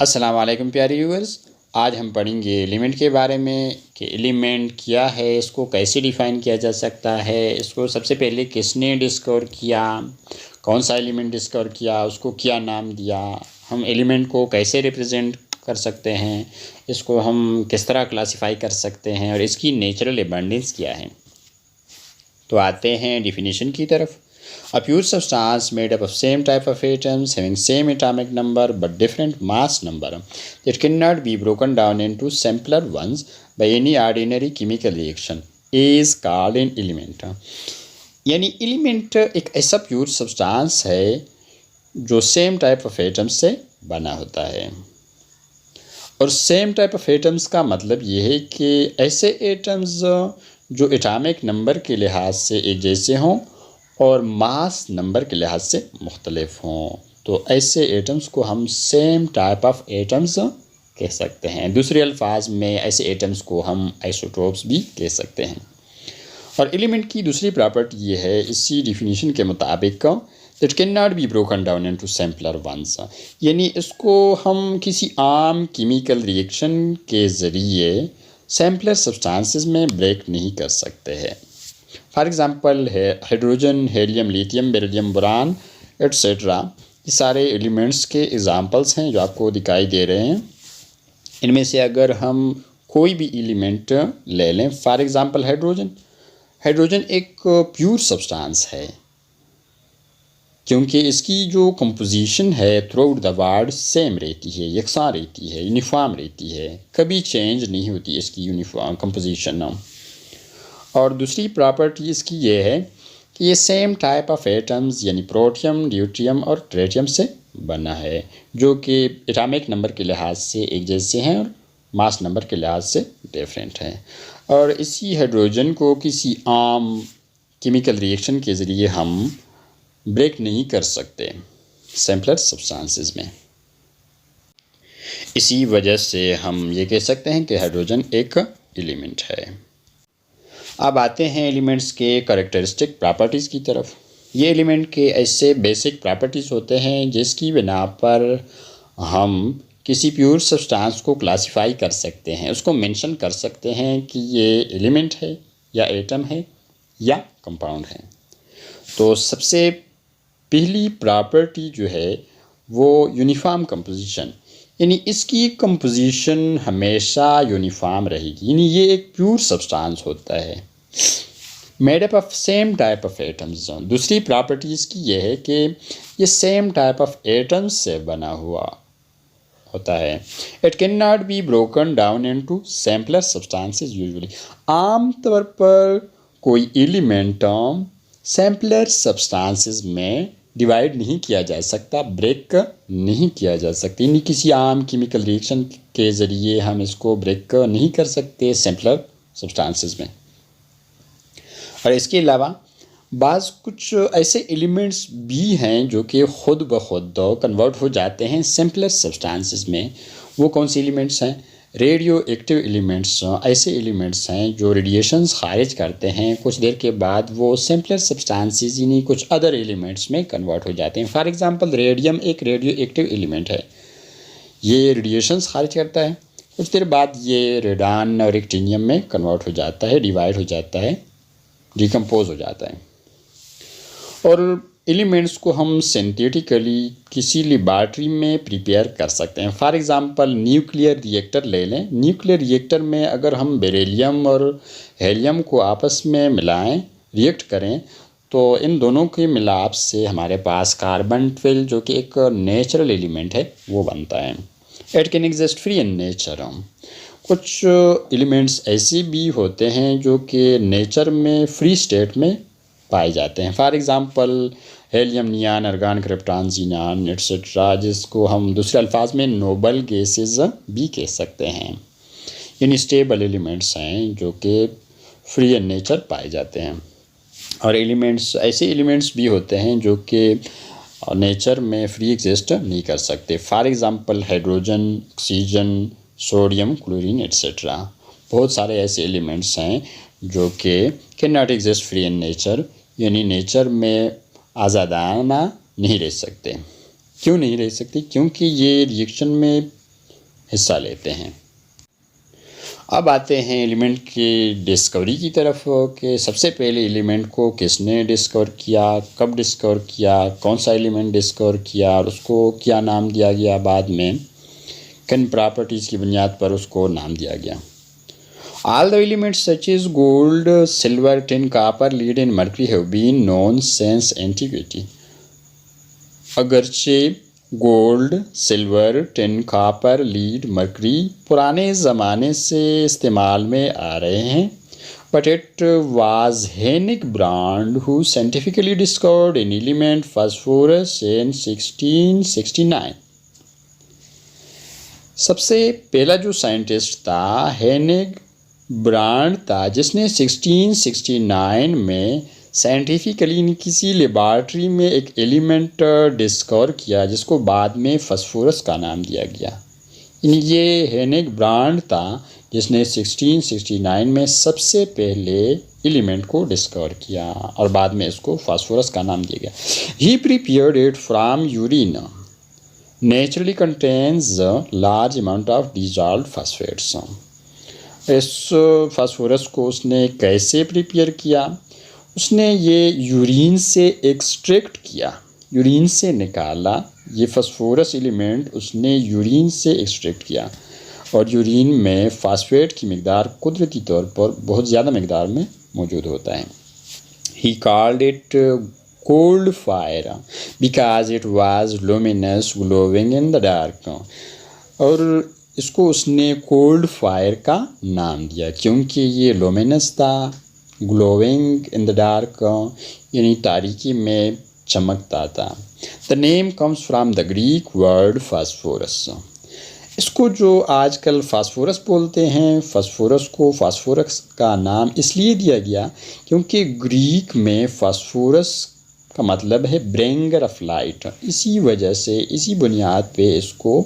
अस्सलाम वालेकुम प्यारे व्यूअर्स। आज हम पढ़ेंगे एलिमेंट के बारे में कि एलिमेंट क्या है, इसको कैसे डिफ़ाइन किया जा सकता है, इसको सबसे पहले किसने डिस्कवर किया, कौन सा एलिमेंट डिस्कवर किया, उसको क्या नाम दिया, हम एलिमेंट को कैसे रिप्रेजेंट कर सकते हैं, इसको हम किस तरह क्लासिफाई कर सकते हैं और इसकी नेचुरल अबंडेंस क्या है। तो आते हैं डिफिनीशन की तरफ। A pure substance made up of same type of atoms having same atomic number but different mass number that cannot be broken down into simpler ones by any ordinary chemical reaction is called an element। यानी element एक ऐसा pure substance है जो same type of atoms से बना होता है। और सेम टाइप ऑफ एटम्स का मतलब ये है कि ऐसे एटम्स जो एटॉमिक नंबर के लिहाज से एक जैसे हों और मास नंबर के लिहाज से मुख्तलिफ हों, तो ऐसे एटम्स को हम सेम टाइप ऑफ एटम्स कह सकते हैं। दूसरे अल्फाज में ऐसे एटम्स को हम आइसोटोप्स भी कह सकते हैं। और एलिमेंट की दूसरी प्रॉपर्टी ये है, इसी डिफिनीशन के मुताबिक, that can not be broken down into simpler ones, यानी इसको हम किसी आम केमिकल रिएक्शन के ज़रिए सिंपलर सब्सटेंसेस में ब्रेक नहीं कर सकते हैं। फॉर एग्ज़ाम्पल है hydrogen, helium, lithium, beryllium, boron etcetera, ये सारे एलिमेंट्स के एग्ज़ाम्पल्स हैं जो आपको दिखाई दे रहे हैं। इनमें से अगर हम कोई भी एलिमेंट ले लें, फॉर एग्ज़ाम्पल हाइड्रोजन एक प्योर सब्सटेंस है क्योंकि इसकी जो कंपोजिशन है through out the world same रहती है, यकसां रहती है, यूनिफॉर्म रहती है, कभी चेंज नहीं होती इसकी यूनिफॉर्म कंपोजिशन। और दूसरी प्रॉपर्टी इसकी ये है कि ये सेम टाइप ऑफ एटम्स यानी प्रोटियम, ड्यूटियम और ट्रेटियम से बना है, जो कि एटॉमिक नंबर के लिहाज से एक जैसे हैं और मास नंबर के लिहाज से डिफरेंट हैं। और इसी हाइड्रोजन को किसी आम केमिकल रिएक्शन के ज़रिए हम ब्रेक नहीं कर सकते सिंपलर सब्सटेंसेस में। इसी वजह से हम ये कह सकते हैं कि हाइड्रोजन एक एलिमेंट है। अब आते हैं एलिमेंट्स के कैरेक्टरिस्टिक प्रॉपर्टीज़ की तरफ। ये एलिमेंट के ऐसे बेसिक प्रॉपर्टीज़ होते हैं जिसकी बिना पर हम किसी प्योर सब्सटेंस को क्लासिफाई कर सकते हैं, उसको मेंशन कर सकते हैं कि ये एलिमेंट है या एटम है या कंपाउंड है। तो सबसे पहली प्रॉपर्टी जो है वो यूनिफॉर्म कंपोजिशन, यानी इसकी कंपोजिशन हमेशा यूनिफॉर्म रहेगी, यानी ये एक प्योर सब्सटेंस होता है made up of same type of atoms. दूसरी प्रॉपर्टी इसकी ये है कि ये सेम टाइप ऑफ एटम्स से बना हुआ होता है। It can not be broken down into simpler substances usually. आम तौर पर कोई एलिमेंट सिंपलर सब्सटेंसेस में डिवाइड नहीं किया जा सकता, ब्रेक नहीं किया जा सकता, यानी किसी आम केमिकल रिएक्शन के ज़रिए हम इसको ब्रेक नहीं कर सकते सिंपलर सब्सटेंसेस में। और इसके अलावा बाज़ कुछ ऐसे एलिमेंट्स भी हैं जो कि ख़ुद ब खुद कन्वर्ट हो जाते हैं सिंपलर सब्सटेंसेस में। वो कौन से एलिमेंट्स हैं? रेडियो एक्टिव एलिमेंट्स ऐसे एलिमेंट्स हैं जो रेडिएशंस खारिज करते हैं, कुछ देर के बाद वो सिंपलर सब्सटेंसेस यानी कुछ अदर एलिमेंट्स में कन्वर्ट हो जाते हैं। फॉर एग्ज़ाम्पल रेडियम एक रेडियो एक्टिव एलिमेंट है, ये रेडिएशंस खारिज करता है, कुछ देर बाद ये रेडान और एक्टिनियम में कन्वर्ट हो जाता है, डिवाइड हो जाता है, डिकम्पोज हो जाता है। और एलिमेंट्स को हम सिंथेटिकली किसी लेबॉरेटरी में प्रिपेयर कर सकते हैं। फॉर एग्ज़ाम्पल न्यूक्लियर रिएक्टर ले लें। न्यूक्लियर रिएक्टर में अगर हम बेरिलियम और हीलियम को आपस में मिलाएं, रिएक्ट करें, तो इन दोनों के मिलाप से हमारे पास कार्बन 12 जो कि एक नेचुरल एलिमेंट है वो बनता है। It can exist free in nature. कुछ एलिमेंट्स ऐसे भी होते हैं जो कि नेचर में फ्री स्टेट में पाए जाते हैं। For example helium, neon, argon, krypton, xenon etcetera, जिसको हम दूसरे अल्फाज में नोबल गैसेस भी कह सकते हैं, यानी स्टेबल एलिमेंट्स हैं जो कि फ्री इन नेचर पाए जाते हैं। और एलिमेंट्स ऐसे एलिमेंट्स भी होते हैं जो कि नेचर में फ्री एग्जिस्ट नहीं कर सकते। For example hydrogen, oxygen, sodium, chlorine etcetera. बहुत सारे ऐसे एलिमेंट्स हैं जो कि can not exist free in nature, यानी नेचर में आज़ादाना नहीं रह सकते। क्यों नहीं रह सकते? क्योंकि ये रिएक्शन में हिस्सा लेते हैं। अब आते हैं एलिमेंट की डिस्कवरी की तरफ कि सबसे पहले एलिमेंट को किसने डिस्कवर किया, कब डिस्कवर किया, कौन सा एलिमेंट डिस्कवर किया और उसको क्या नाम दिया गया, बाद में किन प्रॉपर्टीज़ की बुनियाद पर उसको नाम दिया गया। All the elements such as gold, silver, tin, copper, lead and mercury have been known since antiquity. अगरचे gold, silver, tin, copper, lead, mercury पुराने ज़माने से इस्तेमाल में आ रहे हैं, but it was Henrik Brand who scientifically discovered an element phosphorus in 1669. सबसे पहला जो साइंटिस्ट था हेनिग ब्रांड था, जिसने 1669 में साइंटिफिकली किसी लेबॉर्ट्री में एक एलिमेंट डिस्कवर किया जिसको बाद में फास्फोरस का नाम दिया गया। ये हेनिग ब्रांड था जिसने 1669 में सबसे पहले एलिमेंट को डिस्कवर किया और बाद में इसको फास्फोरस का नाम दिया गया। He prepared it from urine, naturally contains large amount of dissolved phosphates. इस फास्फोरस को उसने कैसे प्रिपेयर किया? उसने ये यूरिन से एक्सट्रैक्ट किया, यूरिन से निकाला। ये फास्फोरस एलिमेंट उसने यूरिन से एक्सट्रैक्ट किया और यूरिन में फास्फेट की मकदार कुदरती तौर पर बहुत ज़्यादा मकदार में मौजूद होता है। He called it cold fire because it was luminous glowing in the dark. और इसको उसने कोल्ड फायर का नाम दिया क्योंकि ये लुमिनस था, ग्लोइंग इन द डार्क यानी तारीकी में चमकता था। The name comes from the Greek word phosphorus. इसको जो आजकल फास्फोरस बोलते हैं, फास्फोरस को फास्फोरस का नाम इसलिए दिया गया क्योंकि ग्रीक में फास्फोरस का मतलब है ब्रिंगर ऑफ लाइट। इसी वजह से, इसी बुनियाद पे इसको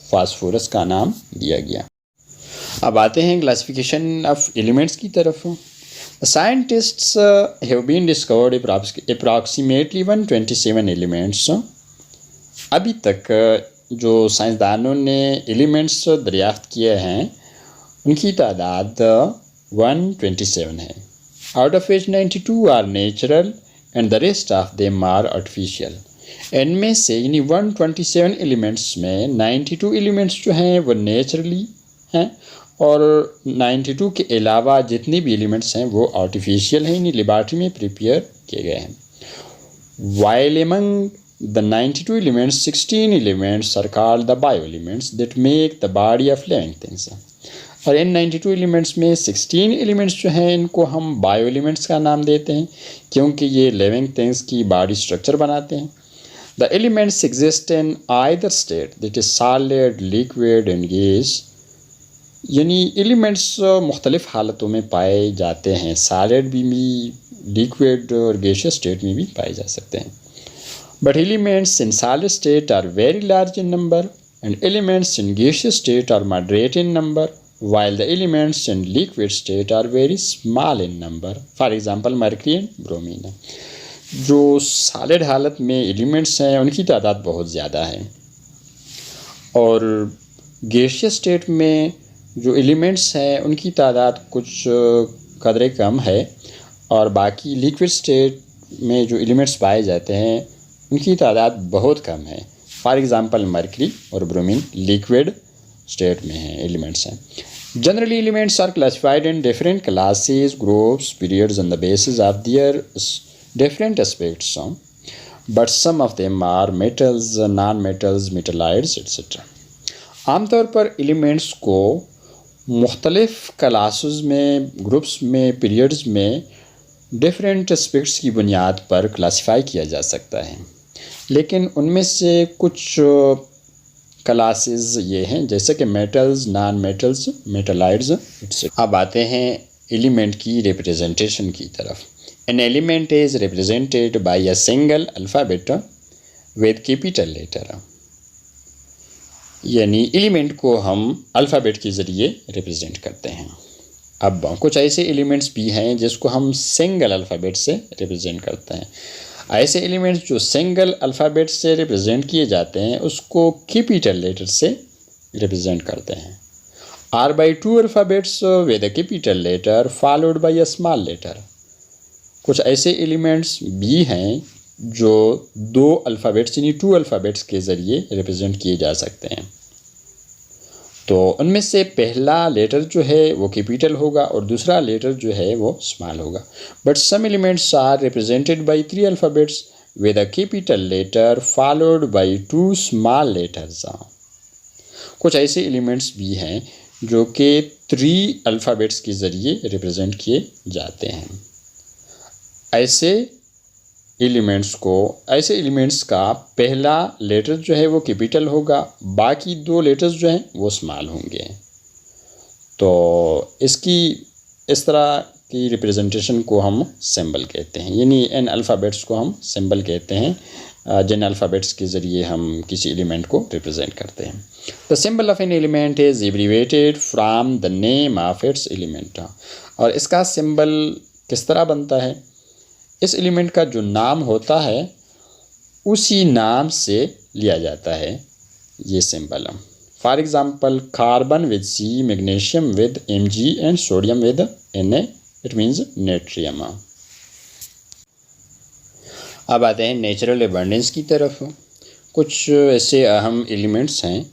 फास्फोरस का नाम दिया गया। अब आते हैं क्लासिफिकेशन ऑफ एलिमेंट्स की तरफ। Scientists have been discovered approximately 127 elements. अभी तक जो साइंसदानों ने एलिमेंट्स दरियाफ्त किए हैं उनकी तादाद 127 है। Out of which 92 are natural and the rest of them are artificial. इनमें से यानी 127 एलिमेंट्स में 92 एलिमेंट्स जो हैं वो नेचुरली हैं और 92 के अलावा जितने भी एलिमेंट्स हैं वो आर्टिफिशियल हैं, यानी लेबॉर्ट्री में प्रिपेयर किए गए हैं। While among the 92 elements 16 elements are called the bio elements that make the body of living things. और इन 92 एलिमेंट्स में 16 एलिमेंट्स जो हैं इनको हम बायो एलिमेंट्स का नाम देते हैं क्योंकि ये लिविंग थिंग्स की बॉडी स्ट्रक्चर बनाते हैं। The elements exist in either state, that is solid, liquid and gas। यानी एलिमेंट्स मुख्तलिफ हालतों में पाए जाते हैं, सॉलिड भी, लिक्विड और गैसियस स्टेट में भी पाए जा सकते हैं। But elements in solid state are very large in number and elements in gaseous state are moderate in number, while the elements in liquid state are very small in number, for example mercury and bromine। जो solid हालत में elements हैं उनकी तादाद बहुत ज़्यादा है और गैसियस स्टेट में जो एलिमेंट्स हैं उनकी तादाद कुछ कदरे कम है और बाकी लिक्विड स्टेट में जो एलिमेंट्स पाए जाते हैं उनकी तादाद बहुत कम है। फॉर एग्ज़ाम्पल मरकरी और ब्रोमीन लिक्विड स्टेट में हैं, एलिमेंट्स हैं। Generally elements are classified in different classes, groups, periods on the basis of their different aspects, but some of them are metals, non-metals, metallides etc. आमतौर पर elements को मुख्तलिफ classes में, groups में, periods में डिफरेंट एस्पेक्ट्स की बुनियाद पर क्लासिफाई किया जा सकता है, लेकिन उनमें से कुछ क्लासेस ये हैं जैसे कि मेटल्स, नॉन मेटल्स, मेटालाइड्स etc. अब आते हैं एलिमेंट की रिप्रेजेंटेशन की तरफ। An element is represented by a single alphabet with capital letter। यानी एलिमेंट को हम अल्फ़ाबेट के ज़रिए रिप्रेजेंट करते हैं। अब कुछ ऐसे एलिमेंट्स भी हैं जिसको हम सिंगल अल्फ़ाबेट से रिप्रेजेंट करते हैं। ऐसे एलिमेंट्स जो सिंगल अल्फ़ाबेट से रिप्रेजेंट किए जाते हैं उसको कैपिटल लेटर से रिप्रेजेंट करते हैं। R by 2 alphabets with a capital letter followed by a small letter। कुछ ऐसे एलिमेंट्स भी हैं जो 2 अल्फ़ाबेट्स यानी 2 अल्फ़ाबेट्स के ज़रिए रिप्रेजेंट किए जा सकते हैं। तो उनमें से पहला लेटर जो है वो कैपिटल होगा और दूसरा लेटर जो है वो स्मॉल होगा। But some elements are represented by 3 alphabets with a capital letter followed by 2 small letters। कुछ ऐसे एलिमेंट्स भी हैं जो कि 3 अल्फ़ाबेट्स के ज़रिए रिप्रेजेंट किए जाते हैं। ऐसे एलिमेंट्स का पहला लेटर जो है वो कैपिटल होगा, बाकी 2 लेटर्स जो हैं वो स्मॉल होंगे। तो इसकी इस तरह की रिप्रेजेंटेशन को हम सिंबल कहते हैं, यानी इन अल्फ़ाबेट्स को हम सिंबल कहते हैं जिन अल्फ़ाबेट्स के ज़रिए हम किसी एलिमेंट को रिप्रेजेंट करते हैं। The symbol of an element is abbreviated from the name of its element. और इसका सिंबल किस तरह बनता है? इस एलिमेंट का जो नाम होता है उसी नाम से लिया जाता है ये symbol. For example carbon with C, magnesium with Mg and sodium with Na, it means natrium. अब आते हैं नेचुरल एबंडेंस की तरफ। कुछ ऐसे अहम एलिमेंट्स हैं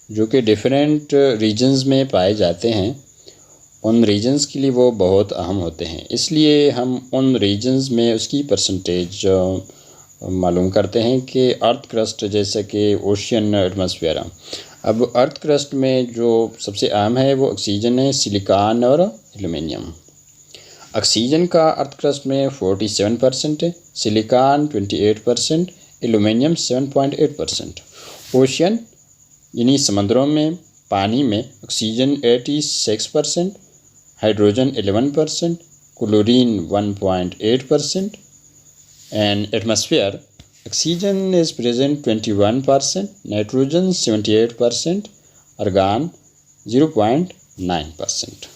जो कि डिफरेंट रीजन्स में पाए जाते हैं। उन रीजन्स के लिए वो बहुत अहम होते हैं, इसलिए हम उन रीजन्स में उसकी परसेंटेज मालूम करते हैं कि अर्थ क्रस्ट जैसे कि ओशियन एटमॉस्फेयर। अब अर्थ क्रस्ट में जो सबसे अहम है वो ऑक्सीजन है, सिलिकॉन और एल्युमिनियम। ऑक्सीजन का अर्थ क्रस्ट में 47% है, सिलिकॉन 28%, एल्युमिनियम 7.8%। ओशियन यानी समंदरों में पानी में oxygen 86%, hydrogen 11%, chlorine 1.8%, and atmosphere oxygen is present 21%, nitrogen 78%, argon 0.9%।